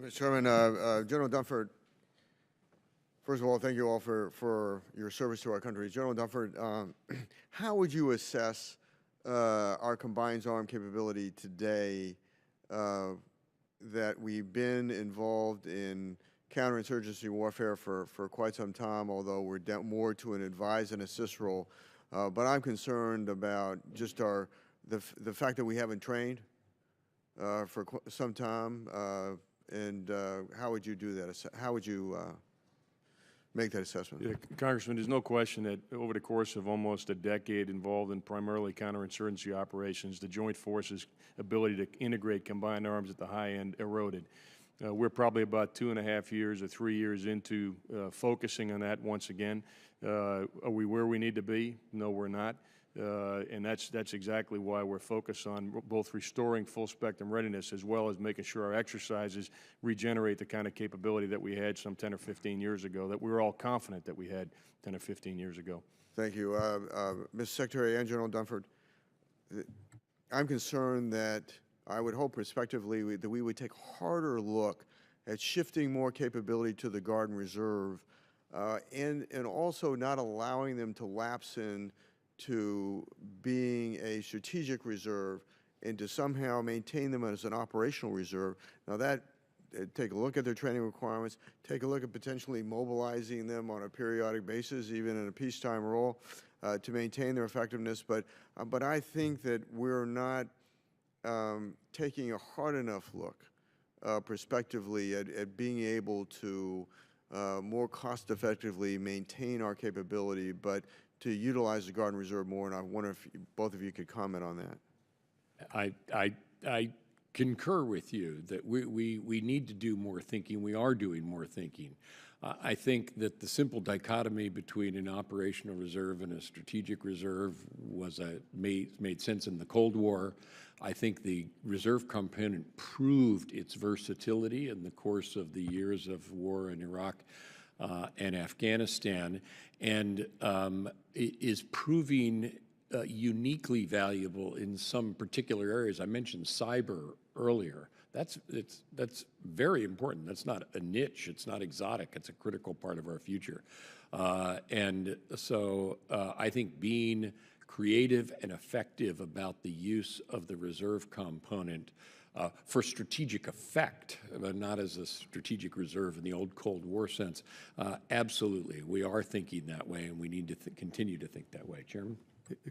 Mr. Chairman, General Dunford, first of all, thank you all for your service to our country. General Dunford, how would you assess our combined arms capability today that we've been involved in counterinsurgency warfare for quite some time, although we're more to an advise and assist role. But I'm concerned about just the fact that we haven't trained for some time. And how would you do that? How would you make that assessment? Yeah, Congressman, there's no question that over the course of almost a decade involved in primarily counterinsurgency operations, the Joint Forces' ability to integrate combined arms at the high end eroded. We're probably about 2.5 years or 3 years into focusing on that once again. Are we where we need to be? No, we're not. And that's exactly why we're focused on both restoring full spectrum readiness as well as making sure our exercises regenerate the kind of capability that we had some 10 or 15 years ago, that we were all confident that we had 10 or 15 years ago. Thank you. Mr. Secretary and General Dunford, I'm concerned that I would hope prospectively that we would take a harder look at shifting more capability to the Guard and Reserve and also not allowing them to lapse in to being a strategic reserve and to somehow maintain them as an operational reserve. Now that, take a look at their training requirements, take a look at potentially mobilizing them on a periodic basis, even in a peacetime role, to maintain their effectiveness. But I think that we're not taking a hard enough look prospectively at being able to more cost effectively maintain our capability, but to utilize the Guard and Reserve more, and I wonder if both of you could comment on that. I concur with you that we need to do more thinking. We are doing more thinking. I think that the simple dichotomy between an operational reserve and a strategic reserve was made sense in the Cold War. I think the reserve component proved its versatility in the course of the years of war in Iraq and Afghanistan, and is proving uniquely valuable in some particular areas. I mentioned cyber earlier. That's very important. That's not a niche. It's not exotic. It's a critical part of our future. And so I think being creative and effective about the use of the reserve component for strategic effect, but not as a strategic reserve in the old Cold War sense. Absolutely, we are thinking that way, and we need to continue to think that way. Chairman?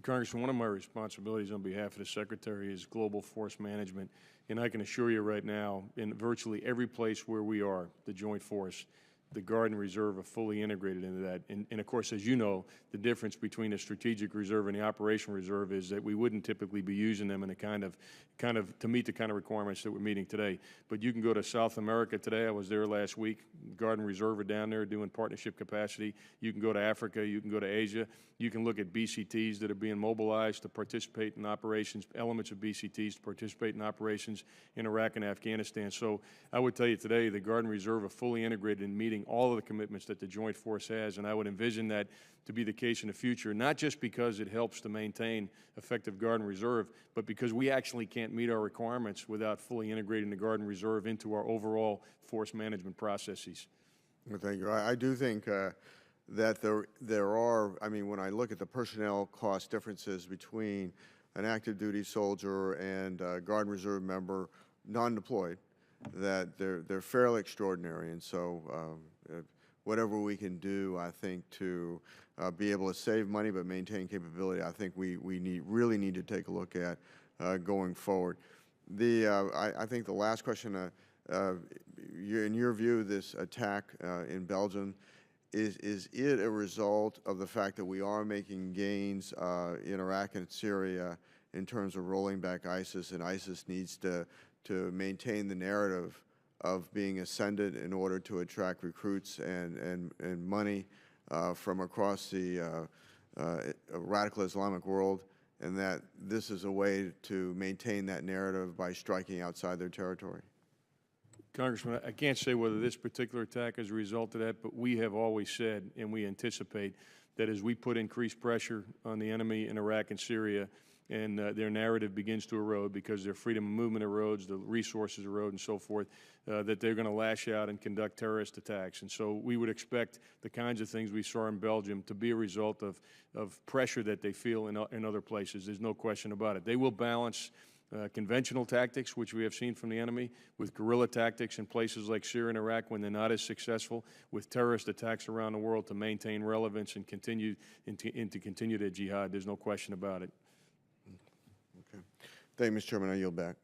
Congressman, one of my responsibilities on behalf of the Secretary is global force management, and I can assure you right now, in virtually every place where we are, the Joint Force, the Guard and Reserve are fully integrated into that. And of course, as you know, the difference between a strategic reserve and the operational reserve is that we wouldn't typically be using them in a kind of to meet the kind of requirements that we're meeting today. But you can go to South America today. I was there last week. Guard and Reserve are down there doing partnership capacity. You can go to Africa. You can go to Asia. You can look at BCTs that are being mobilized to participate in operations, elements of BCTs to participate in operations in Iraq and Afghanistan. So I would tell you today the Guard and Reserve are fully integrated in meeting all of the commitments that the Joint Force has, and I would envision that to be the case in the future, not just because it helps to maintain effective Guard and Reserve, but because we actually can't meet our requirements without fully integrating the Guard and Reserve into our overall force management processes. Well, thank you. I do think that there are, I mean, when I look at the personnel cost differences between an active duty soldier and a Guard and Reserve member non-deployed, that they're fairly extraordinary. And so whatever we can do, I think, to be able to save money but maintain capability, I think we really need to take a look at going forward. I think the last question, in your view, this attack in Belgium, is it a result of the fact that we are making gains in Iraq and Syria in terms of rolling back ISIS, and ISIS needs to maintain the narrative of being ascended in order to attract recruits and money from across the radical Islamic world, and that this is a way to maintain that narrative by striking outside their territory? Congressman, I can't say whether this particular attack is a result of that, but we have always said, and we anticipate, that as we put increased pressure on the enemy in Iraq and Syria, and their narrative begins to erode because their freedom of movement erodes, the resources erode, and so forth, that they're going to lash out and conduct terrorist attacks. And so we would expect the kinds of things we saw in Belgium to be a result of pressure that they feel in other places. There's no question about it. They will balance conventional tactics, which we have seen from the enemy, with guerrilla tactics in places like Syria and Iraq when they're not as successful, with terrorist attacks around the world to maintain relevance and continue their jihad. There's no question about it. Okay. Thank you, Mr. Chairman. I yield back.